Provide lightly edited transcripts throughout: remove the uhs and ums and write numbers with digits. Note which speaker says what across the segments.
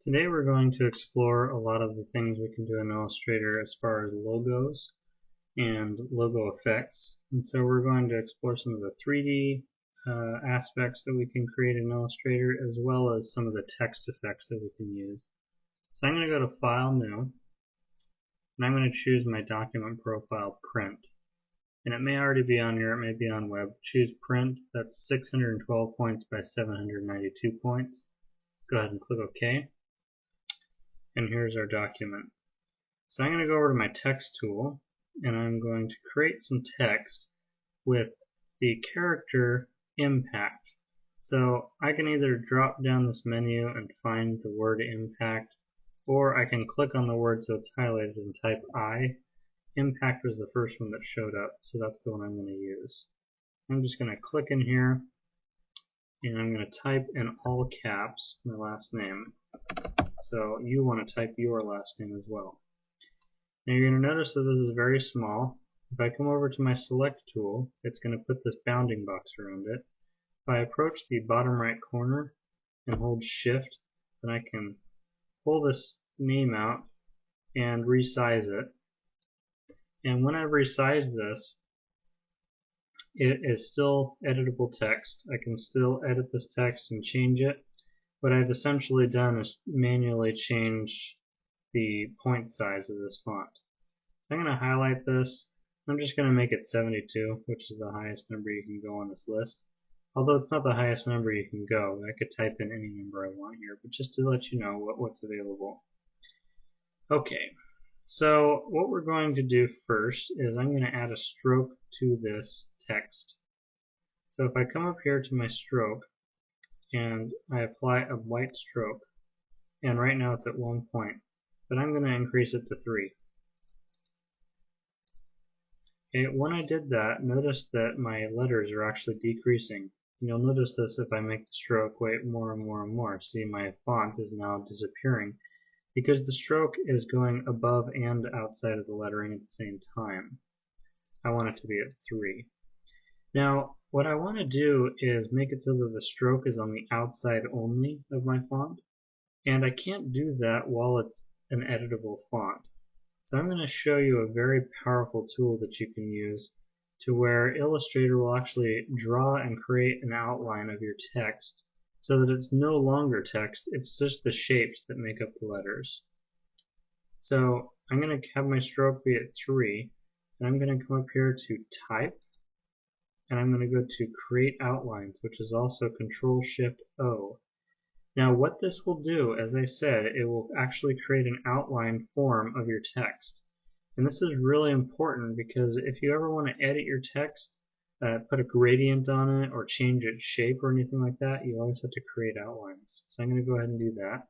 Speaker 1: Today we're going to explore a lot of the things we can do in Illustrator as far as logos and logo effects. And so we're going to explore some of the 3D aspects that we can create in Illustrator, as well as some of the text effects that we can use. So I'm going to go to File, New, and I'm going to choose my document profile, Print. And it may already be on here, it may be on web. Choose Print, that's 612 points by 792 points. Go ahead and click OK. And here's our document. So I'm going to go over to my text tool and I'm going to create some text with the character impact. So I can either drop down this menu and find the word impact, or I can click on the word so it's highlighted and type I. Impact was the first one that showed up, so that's the one I'm going to use. I'm just going to click in here and I'm going to type in all caps my last name. So you want to type your last name as well. Now you're going to notice that this is very small. If I come over to my select tool, it's going to put this bounding box around it. If I approach the bottom right corner and hold shift, then I can pull this name out and resize it. And when I've resized this, it is still editable text. I can still edit this text and change it. What I've essentially done is manually change the point size of this font. I'm going to highlight this. I'm just going to make it 72, which is the highest number you can go on this list. Although it's not the highest number you can go, I could type in any number I want here, but just to let you know what's available. Okay, so what we're going to do first is I'm going to add a stroke to this text. So if I come up here to my stroke and I apply a white stroke, and right now it's at 1 point, but I'm going to increase it to 3. Okay, when I did that, notice that my letters are actually decreasing. And you'll notice this if I make the stroke weight more and more and more. See, my font is now disappearing because the stroke is going above and outside of the lettering at the same time. I want it to be at 3. Now, what I want to do is make it so that the stroke is on the outside only of my font, and I can't do that while it's an editable font. So I'm going to show you a very powerful tool that you can use to where Illustrator will actually draw and create an outline of your text so that it's no longer text, it's just the shapes that make up the letters. So I'm going to have my stroke be at 3, and I'm going to come up here to Type, and I'm going to go to Create Outlines, which is also Control-Shift-O. Now what this will do, as I said, it will actually create an outline form of your text. And this is really important because if you ever want to edit your text, put a gradient on it or change its shape or anything like that, you always have to create outlines. So I'm going to go ahead and do that.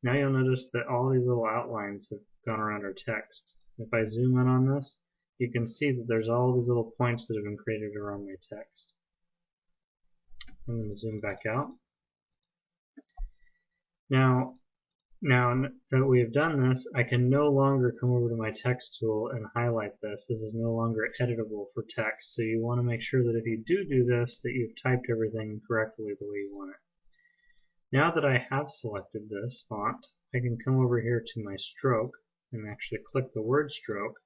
Speaker 1: Now you'll notice that all these little outlines have gone around our text. If I zoom in on this, you can see that there's all these little points that have been created around my text. I'm going to zoom back out. Now that we have done this, I can no longer come over to my text tool and highlight this. This is no longer editable for text, so you want to make sure that if you do this, that you've typed everything correctly the way you want it. Now that I have selected this font, I can come over here to my stroke and actually click the word stroke,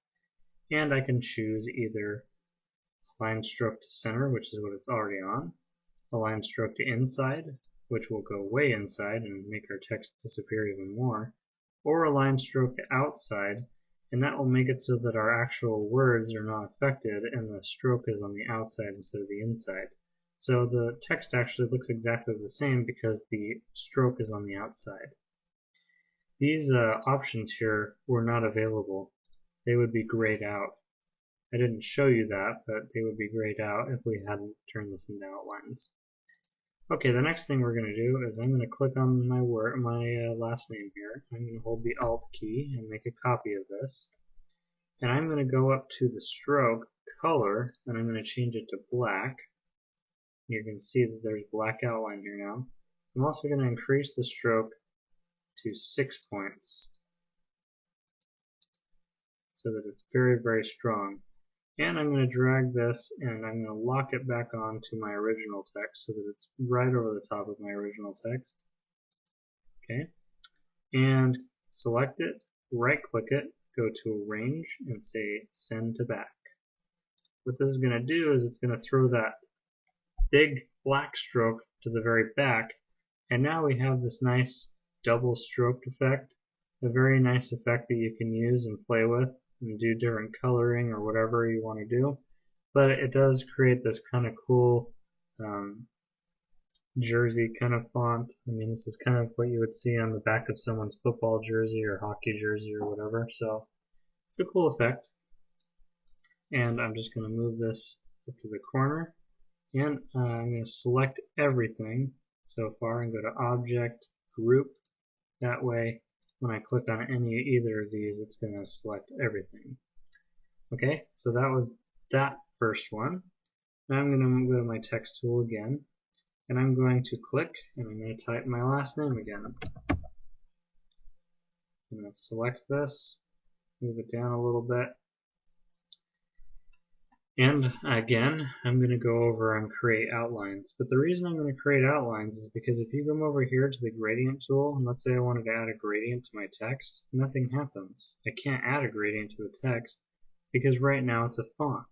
Speaker 1: and I can choose either line stroke to center, which is what it's already on, a line stroke to inside, which will go way inside and make our text disappear even more, or a line stroke to outside, and that will make it so that our actual words are not affected and the stroke is on the outside instead of the inside. So the text actually looks exactly the same because the stroke is on the outside. These options here were not available. They would be grayed out. I didn't show you that, but they would be grayed out if we hadn't turned this into outlines. Okay, the next thing we're going to do is I'm going to click on my last name here. I'm going to hold the Alt key and make a copy of this. And I'm going to go up to the stroke color, and I'm going to change it to black. You can see that there's black outline here now. I'm also going to increase the stroke to 6 points so that it's very, very strong. And I'm going to drag this and I'm going to lock it back onto my original text so that it's right over the top of my original text. Okay. and select it, right click it, go to Arrange, and say Send to Back. What this is going to do is it's going to throw that big black stroke to the very back, and now we have this nice double stroked effect, a very nice effect that you can use and play with and do different coloring or whatever you want to do. But it does create this kind of cool jersey kind of font. I mean, this is kind of what you would see on the back of someone's football jersey or hockey jersey or whatever. So it's a cool effect. And I'm just going to move this up to the corner. And I'm going to select everything so far and go to Object, Group. That way, when I click on either of these, it's going to select everything. Okay, so that was that first one. Now I'm going to go to my text tool again, and I'm going to click, and I'm going to type my last name again. I'm going to select this, move it down a little bit, and again, I'm going to go over and create outlines. But the reason I'm going to create outlines is because if you come over here to the gradient tool, and let's say I wanted to add a gradient to my text, nothing happens. I can't add a gradient to the text because right now it's a font.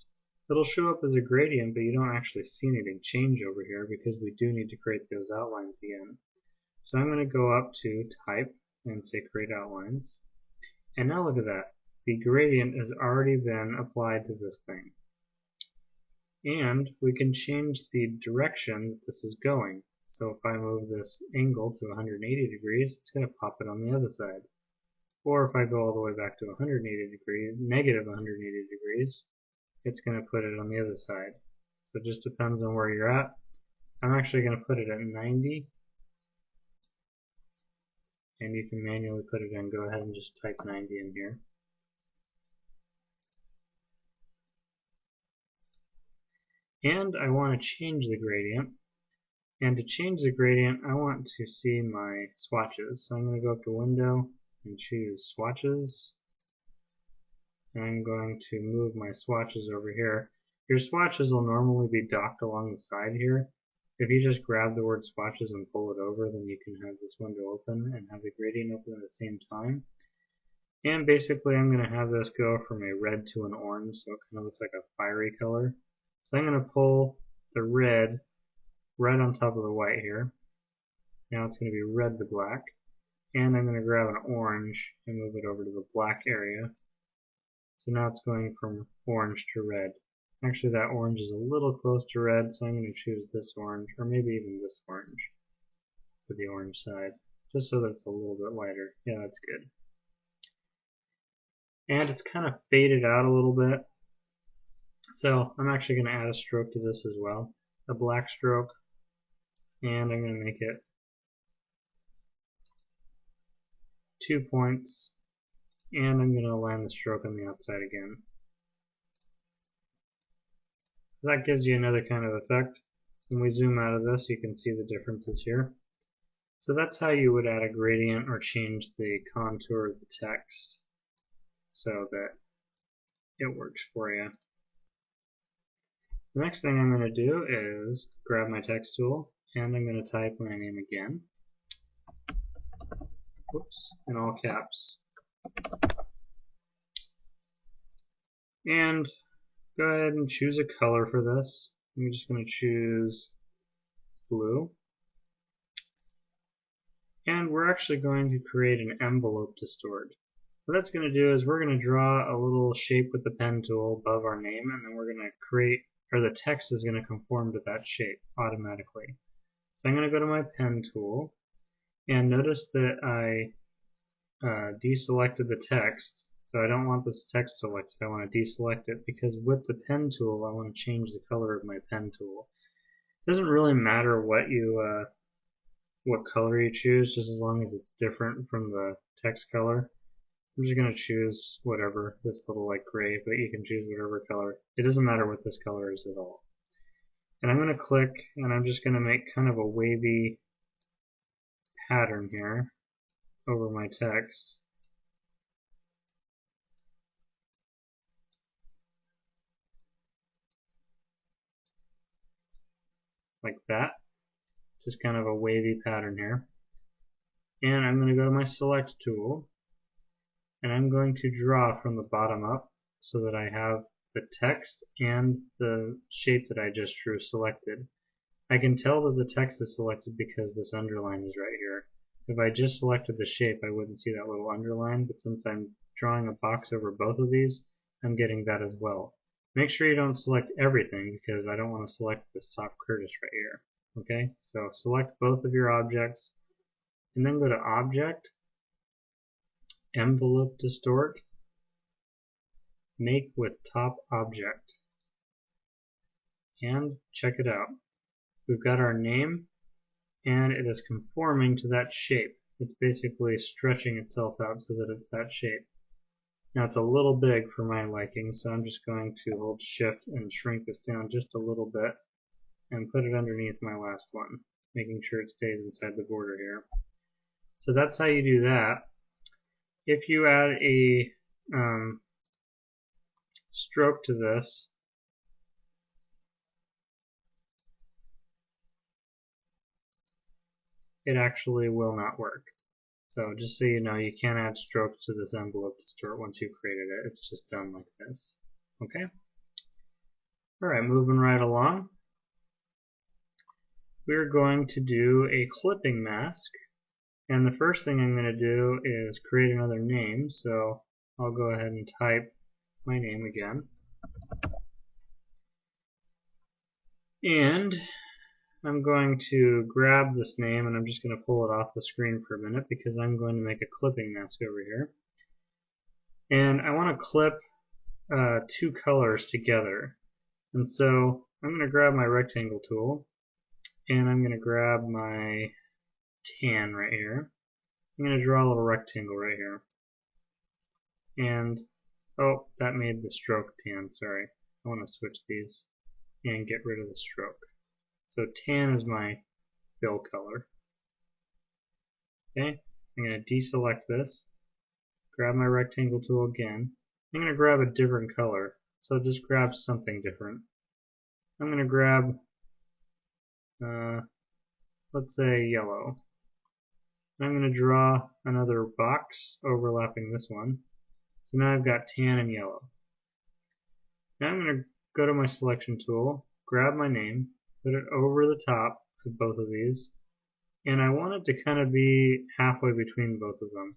Speaker 1: It'll show up as a gradient, but you don't actually see anything change over here because we do need to create those outlines again. So I'm going to go up to Type and say Create Outlines. And now look at that. The gradient has already been applied to this thing. And we can change the direction that this is going. So if I move this angle to 180 degrees, it's going to pop it on the other side. Or if I go all the way back to 180 degrees, negative 180 degrees, it's going to put it on the other side. So it just depends on where you're at. I'm actually going to put it at 90. And you can manually put it in. Go ahead and just type 90 in here. And I want to change the gradient. And to change the gradient, I want to see my swatches. So I'm going to go up to Window and choose Swatches. And I'm going to move my swatches over here. Your swatches will normally be docked along the side here. If you just grab the word swatches and pull it over, then you can have this window open and have the gradient open at the same time. And basically I'm going to have this go from a red to an orange, so it kind of looks like a fiery color. So I'm going to pull the red right on top of the white here. Now it's going to be red to black. And I'm going to grab an orange and move it over to the black area. So now it's going from orange to red. Actually, that orange is a little close to red, so I'm going to choose this orange, or maybe even this orange for the orange side, just so that it's a little bit lighter. Yeah, that's good. And it's kind of faded out a little bit. So I'm actually going to add a stroke to this as well, a black stroke, and I'm going to make it 2 points, and I'm going to align the stroke on the outside again. So that gives you another kind of effect. When we zoom out of this, you can see the differences here. So that's how you would add a gradient or change the contour of the text so that it works for you. The next thing I'm going to do is grab my text tool and I'm going to type my name again. Whoops, in all caps. And go ahead and choose a color for this. I'm just going to choose blue. And we're actually going to create an envelope to store it. What that's going to do is we're going to draw a little shape with the pen tool above our name, and then we're going to create, or the text is going to conform to that shape automatically. So I'm going to go to my pen tool, and notice that I deselected the text. So I don't want this text selected, I want to deselect it, because with the pen tool I want to change the color of my pen tool. It doesn't really matter what color you choose, just as long as it's different from the text color. I'm just going to choose whatever, this little like gray, but you can choose whatever color. It doesn't matter what this color is at all. And I'm going to click, and I'm just going to make kind of a wavy pattern here over my text. Like that. Just kind of a wavy pattern here. And I'm going to go to my select tool, and I'm going to draw from the bottom up so that I have the text and the shape that I just drew selected. I can tell that the text is selected because this underline is right here. If I just selected the shape, I wouldn't see that little underline, but since I'm drawing a box over both of these, I'm getting that as well. Make sure you don't select everything because I don't want to select this top Curtis right here. Okay, so select both of your objects and then go to Object, Envelope Distort, Make with Top Object, and check it out. We've got our name and it is conforming to that shape. It's basically stretching itself out so that it's that shape. Now it's a little big for my liking, so I'm just going to hold Shift and shrink this down just a little bit and put it underneath my last one, making sure it stays inside the border here. So that's how you do that. If you add a stroke to this, it actually will not work. So just so you know, you can't add strokes to this envelope distort once you've created it. It's just done like this. Okay? Alright, moving right along. We're going to do a clipping mask. And the first thing I'm going to do is create another name. So I'll go ahead and type my name again. And I'm going to grab this name and I'm just going to pull it off the screen for a minute because I'm going to make a clipping mask over here. And I want to clip two colors together. And so I'm going to grab my rectangle tool and I'm going to grab my tan right here. I'm going to draw a little rectangle right here. And, oh, that made the stroke tan, sorry. I want to switch these and get rid of the stroke. So tan is my fill color. Okay, I'm going to deselect this, grab my rectangle tool again. I'm going to grab a different color, so just grab something different. I'm going to grab, let's say yellow. I'm going to draw another box overlapping this one. So now I've got tan and yellow. Now I'm going to go to my selection tool, grab my name, put it over the top of both of these, and I want it to kind of be halfway between both of them.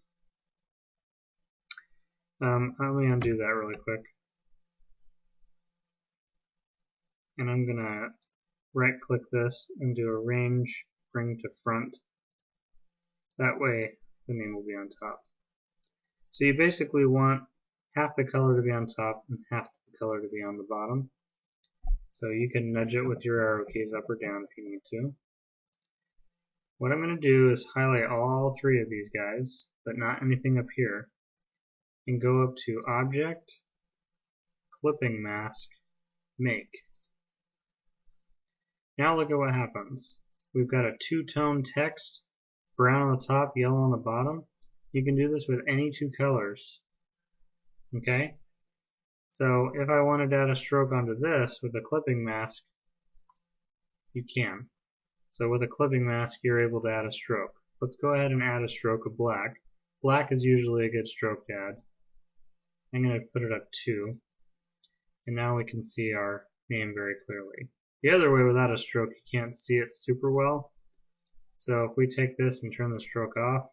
Speaker 1: Let me undo that really quick. And I'm going to right click this and do Arrange, Bring to Front. That way the name will be on top. So you basically want half the color to be on top and half the color to be on the bottom. So you can nudge it with your arrow keys up or down if you need to. What I'm going to do is highlight all three of these guys, but not anything up here, and go up to Object, Clipping Mask, Make. Now look at what happens. We've got a two-tone text, brown on the top, yellow on the bottom. You can do this with any two colors. Okay? So if I wanted to add a stroke onto this with a clipping mask, you can. So with a clipping mask, you're able to add a stroke. Let's go ahead and add a stroke of black. Black is usually a good stroke to add. I'm going to put it up 2. And now we can see our name very clearly. The other way, without a stroke, you can't see it super well. So if we take this and turn the stroke off,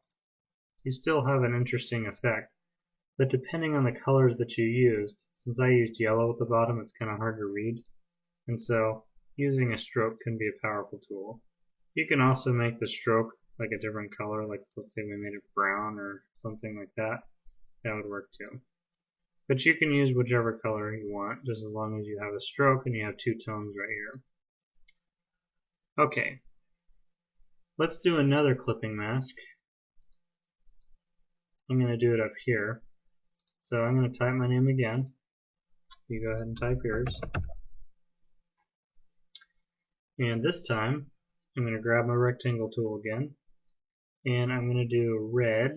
Speaker 1: you still have an interesting effect. But depending on the colors that you used, since I used yellow at the bottom, it's kind of hard to read. And so using a stroke can be a powerful tool. You can also make the stroke like a different color, like let's say we made it brown or something like that. That would work too. But you can use whichever color you want, just as long as you have a stroke and you have two tones right here. Okay, let's do another clipping mask. I'm going to do it up here. So I'm going to type my name again. You go ahead and type yours. And this time, I'm going to grab my rectangle tool again. And I'm going to do red.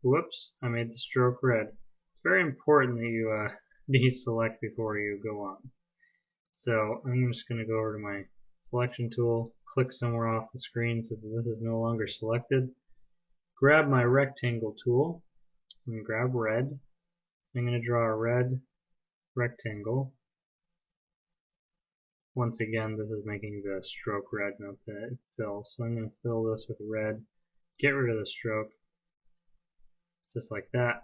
Speaker 1: Whoops, I made the stroke red. It's very important that you deselect before you go on. So I'm just going to go over to my selection tool, click somewhere off the screen so that this is no longer selected. Grab my rectangle tool and grab red. I'm going to draw a red rectangle. Once again, this is making the stroke red, not the fill. So I'm going to fill this with red, get rid of the stroke, just like that.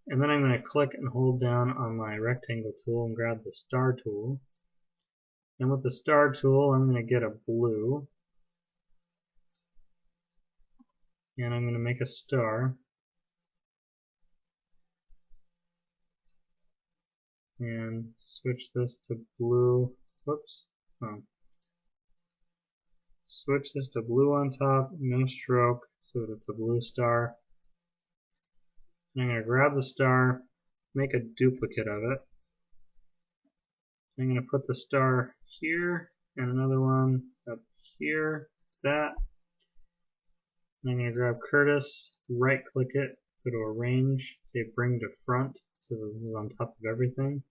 Speaker 1: And then I'm going to click and hold down on my rectangle tool and grab the star tool. And with the star tool, I'm going to get a blue. And I'm going to make a star. And switch this to blue. Whoops. Oh. Switch this to blue on top, no stroke, so that it's a blue star. And I'm going to grab the star, make a duplicate of it. I'm going to put the star here and another one up here, that. And I'm going to grab Curtis, right click it, go to Arrange, say Bring to Front, so that this is on top of everything.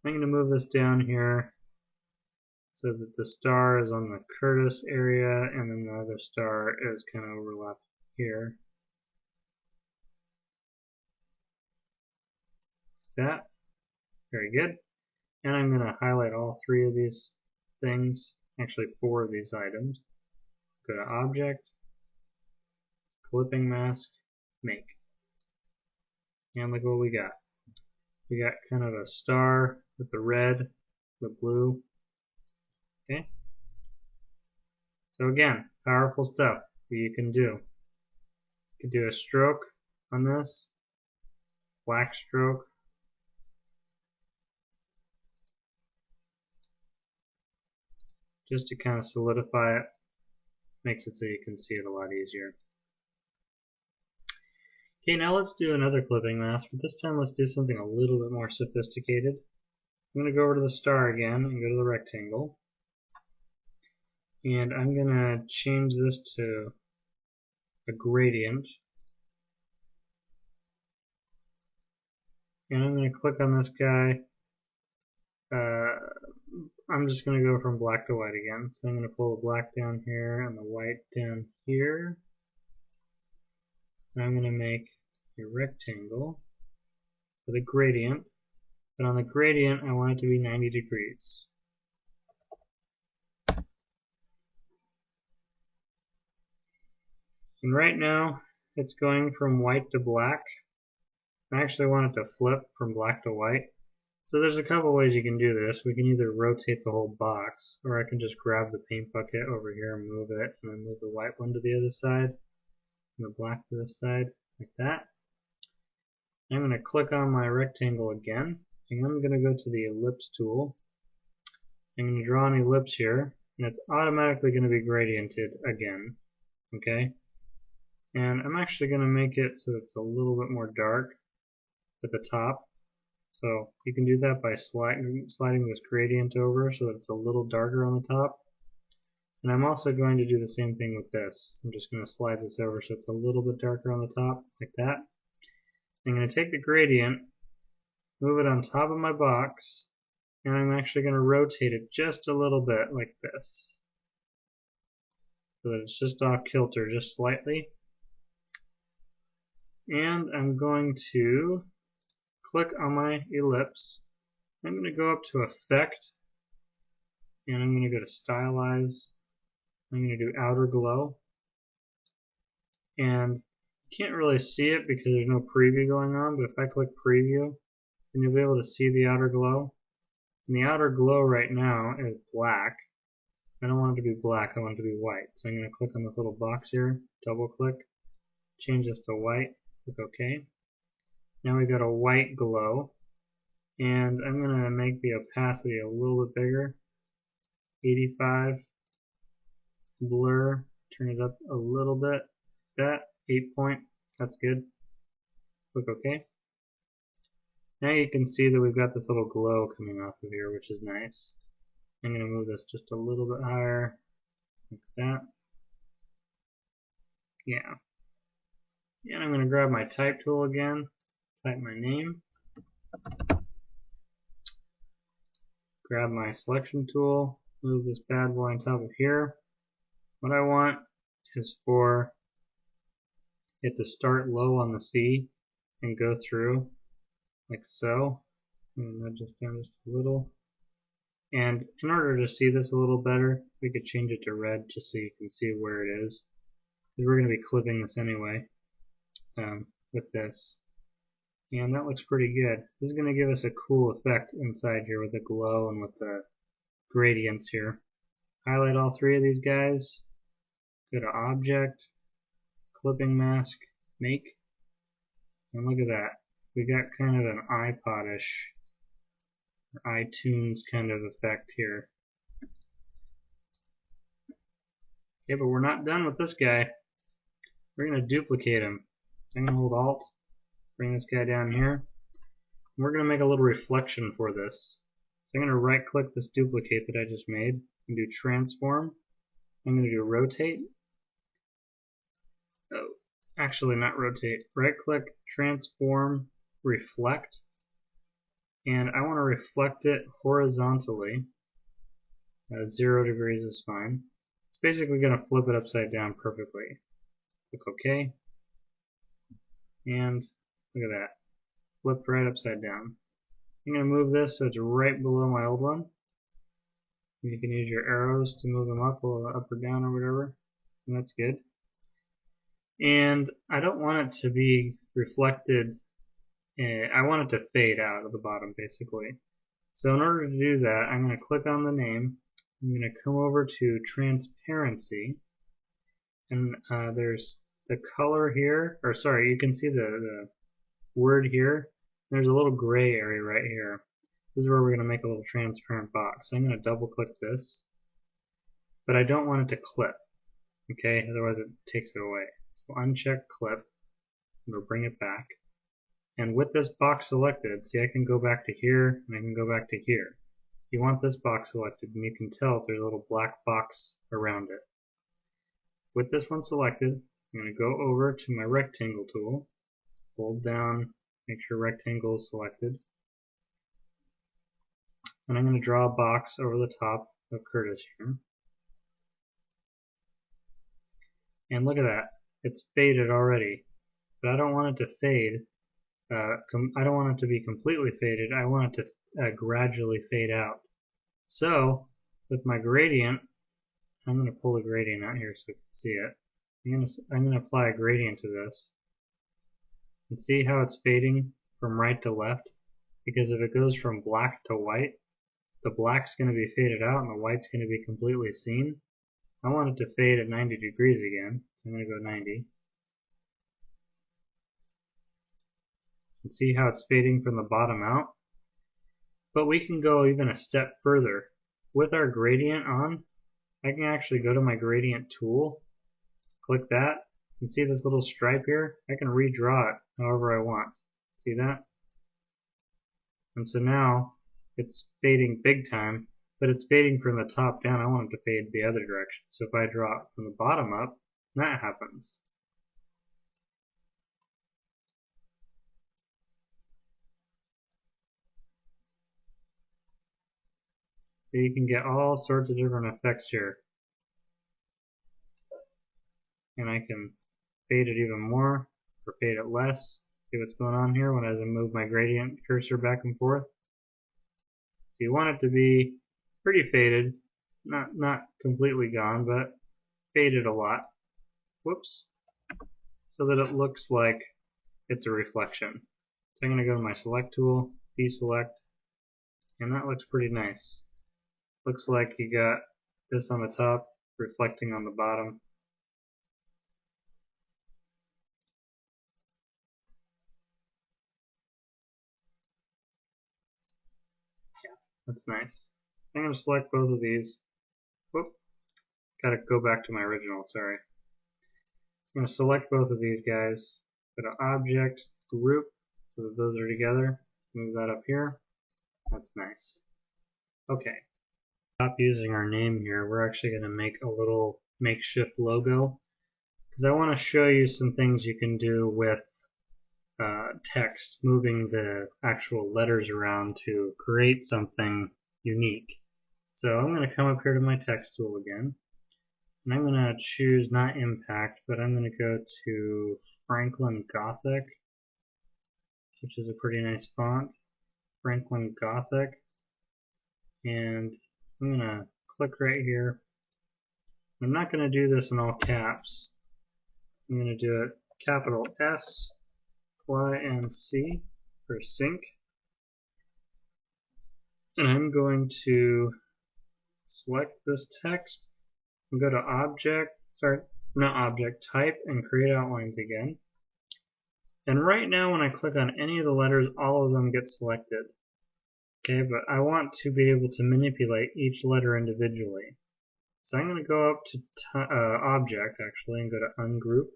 Speaker 1: I'm going to move this down here so that the star is on the Curtis area and then the other star is kind of overlapped here. That. Very good. And I'm going to highlight all three of these things, actually 4 of these items. Go to Object, Clipping Mask, Make. And look what we got. We got kind of a star with the red, the blue. Okay. So again, powerful stuff that you can do. You can do a stroke on this, black stroke. Just to kind of solidify it, makes it so you can see it a lot easier. Okay, now let's do another clipping mask, but this time let's do something a little bit more sophisticated. I'm going to go over to the star again and go to the rectangle. And I'm going to change this to a gradient. And I'm going to click on this guy. I'm just going to go from black to white again. So I'm going to pull the black down here and the white down here. And I'm going to make a rectangle with a gradient. But on the gradient, I want it to be 90 degrees. And right now, it's going from white to black. I actually want it to flip from black to white. So there's a couple ways you can do this. We can either rotate the whole box, or I can just grab the paint bucket over here and move it, and then move the white one to the other side, and the black to this side, like that. I'm going to click on my rectangle again, and I'm going to go to the ellipse tool. I'm going to draw an ellipse here, and it's automatically going to be gradiented again. Okay? And I'm actually going to make it so it's a little bit more dark at the top. So you can do that by sliding this gradient over so that it's a little darker on the top. And I'm also going to do the same thing with this. I'm just going to slide this over so it's a little bit darker on the top, like that. I'm going to take the gradient, move it on top of my box, and I'm actually going to rotate it just a little bit like this. So that it's just off kilter, just slightly. And I'm going to click on my ellipse. I'm going to go up to Effect, and I'm going to go to Stylize. I'm going to do Outer Glow. And you can't really see it because there's no preview going on, but if I click Preview, then you'll be able to see the outer glow. And the outer glow right now is black. I don't want it to be black, I want it to be white. So I'm going to click on this little box here, double click, change this to white, click OK. Now we've got a white glow. And I'm going to make the opacity a little bit bigger, 85, blur, turn it up a little bit, that, 8 point, that's good, click OK. Now you can see that we've got this little glow coming off of here, which is nice. I'm going to move this just a little bit higher, like that. Yeah. And I'm going to grab my type tool again, type my name, grab my selection tool, move this bad boy on top of here. What I want is for it to start low on the C and go through like so. I'm going to nudge this down just a little. And in order to see this a little better, we could change it to red just so you can see where it is. Because we're going to be clipping this anyway with this. And that looks pretty good. This is going to give us a cool effect inside here with the glow and with the gradients here. Highlight all three of these guys. Go to Object, Clipping Mask, Make. And look at that. We got kind of an iPod-ish, iTunes kind of effect here. Okay, but we're not done with this guy. We're going to duplicate him. I'm going to hold Alt, bring this guy down here. We're going to make a little reflection for this. So I'm going to right click this duplicate that I just made and do transform. I'm going to do rotate. Oh, actually not rotate. Right click, transform, reflect. And I want to reflect it horizontally. 0 degrees is fine. It's basically going to flip it upside down perfectly. Click OK. And look at that. Flipped right upside down. I'm going to move this so it's right below my old one. You can use your arrows to move them up or down or whatever. And that's good. And I don't want it to be reflected. I want it to fade out of the bottom basically. So in order to do that, I'm going to click on the name. I'm going to come over to transparency. And there's the color here. Or sorry, you can see the word here. There's a little gray area right here. This is where we're going to make a little transparent box. I'm going to double click this, but I don't want it to clip, okay? Otherwise it takes it away. So uncheck clip, and we'll bring it back. And with this box selected, see I can go back to here, and I can go back to here. You want this box selected, and you can tell there's a little black box around it. With this one selected, I'm going to go over to my rectangle tool, hold down, make sure rectangle is selected. And I'm going to draw a box over the top of Curtis here. And look at that. It's faded already. But I don't want it to fade. I don't want it to be completely faded. I want it to gradually fade out. So, with my gradient, I'm going to pull the gradient out here so you can see it. I'm going to apply a gradient to this. And see how it's fading from right to left? Because if it goes from black to white, the black's going to be faded out and the white's going to be completely seen. I want it to fade at 90 degrees again, so I'm going to go 90. And see how it's fading from the bottom out? But we can go even a step further. With our gradient on, I can actually go to my gradient tool, click that, and see this little stripe here? I can redraw it however I want. See that? And so now it's fading big time, but it's fading from the top down. I want it to fade the other direction. So if I draw it from the bottom up, that happens. So you can get all sorts of different effects here. And I can fade it even more or fade it less. See what's going on here when as I move my gradient cursor back and forth. So you want it to be pretty faded, not completely gone, but faded a lot. Whoops. So that it looks like it's a reflection. So I'm going to go to my select tool, deselect, and that looks pretty nice. Looks like you got this on the top reflecting on the bottom. That's nice. I'm going to select both of these. Whoop. Gotta go back to my original, sorry. I'm going to select both of these guys, go to Object, Group, so that those are together. Move that up here. That's nice. Okay. Stop using our name here. We're actually going to make a little makeshift logo because I want to show you some things you can do with text, moving the actual letters around to create something unique. So I'm going to come up here to my text tool again, and I'm going to choose not impact, but I'm going to go to Franklin Gothic, which is a pretty nice font, Franklin Gothic, and I'm going to click right here. I'm not going to do this in all caps. I'm going to do it capital S, Y, and C for sync. And I'm going to select this text and go to type, and create outlines again. And right now when I click on any of the letters, all of them get selected. Okay, but I want to be able to manipulate each letter individually. So I'm going to go up to object actually and go to ungroup.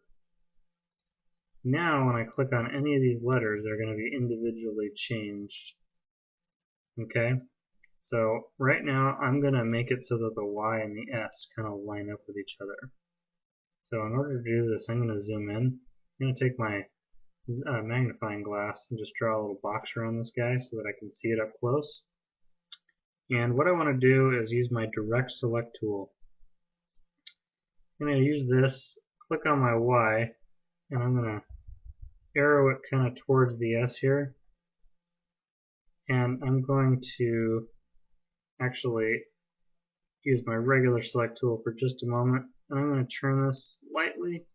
Speaker 1: Now when I click on any of these letters, they're going to be individually changed. Okay, so right now I'm going to make it so that the Y and the S kind of line up with each other. So in order to do this, I'm going to zoom in. I'm going to take my magnifying glass and just draw a little box around this guy so that I can see it up close. And what I want to do is use my direct select tool. I'm going to use this, click on my Y, and I'm going to arrow it kind of towards the S here. And I'm going to actually use my regular select tool for just a moment, and I'm going to turn this slightly,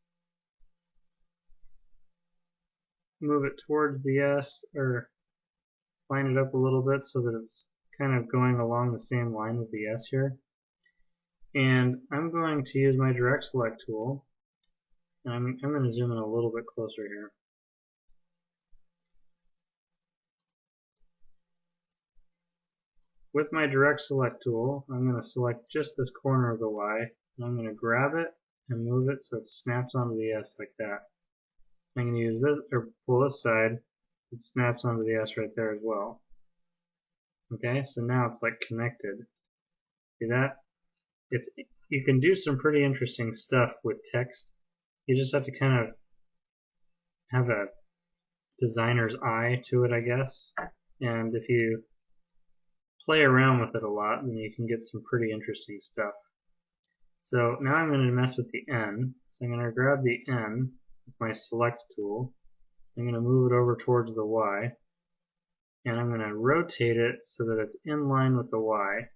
Speaker 1: move it towards the S, or line it up a little bit so that it's kind of going along the same line as the S here. And I'm going to use my direct select tool, and I'm going to zoom in a little bit closer here. With my direct select tool, I'm going to select just this corner of the Y, and I'm going to grab it and move it so it snaps onto the S like that. I'm going to use this, or pull this side, it snaps onto the S right there as well. Okay, so now it's like connected. See that? You can do some pretty interesting stuff with text. You just have to kind of have a designer's eye to it, I guess. And if you play around with it a lot, then you can get some pretty interesting stuff. So now I'm going to mess with the N. So I'm going to grab the N with my select tool. I'm going to move it over towards the Y. And I'm going to rotate it so that it's in line with the Y.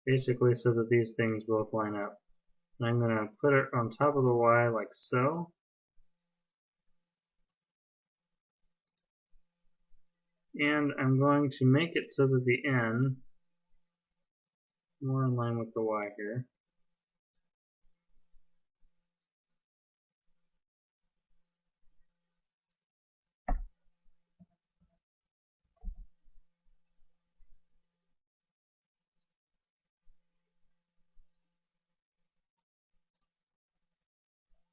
Speaker 1: Basically so that these things both line up. And I'm going to put it on top of the Y like so. And I'm going to make it so that the N more in line with the Y here.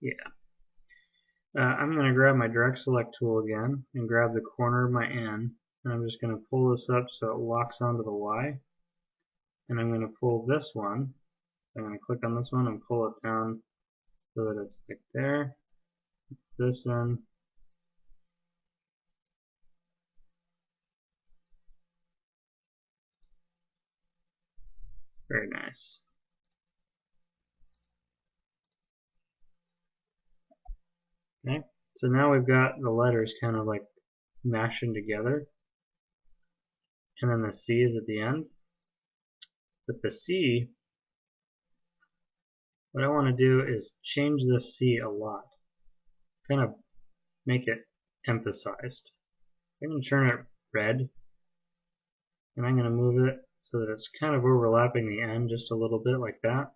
Speaker 1: Yeah. I'm going to grab my direct select tool again and grab the corner of my N, and I'm just going to pull this up so it locks onto the Y. And I'm going to pull this one. I'm going to click on this one and pull it down so that it's like there. This in. Very nice. Okay, so now we've got the letters kind of like mashing together, and then the C is at the end. But the C, what I want to do is change this C a lot, kind of make it emphasized. I'm going to turn it red, and I'm going to move it so that it's kind of overlapping the N just a little bit like that.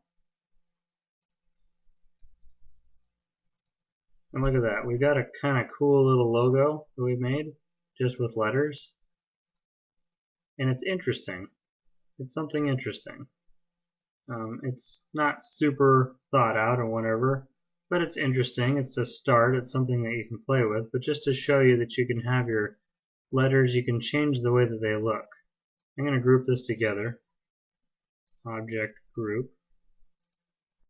Speaker 1: And look at that, we've got a kind of cool little logo that we made just with letters. And it's interesting. It's something interesting. It's not super thought out or whatever, but it's interesting. It's a start. It's something that you can play with. But just to show you that you can have your letters, you can change the way that they look. I'm going to group this together. Object group.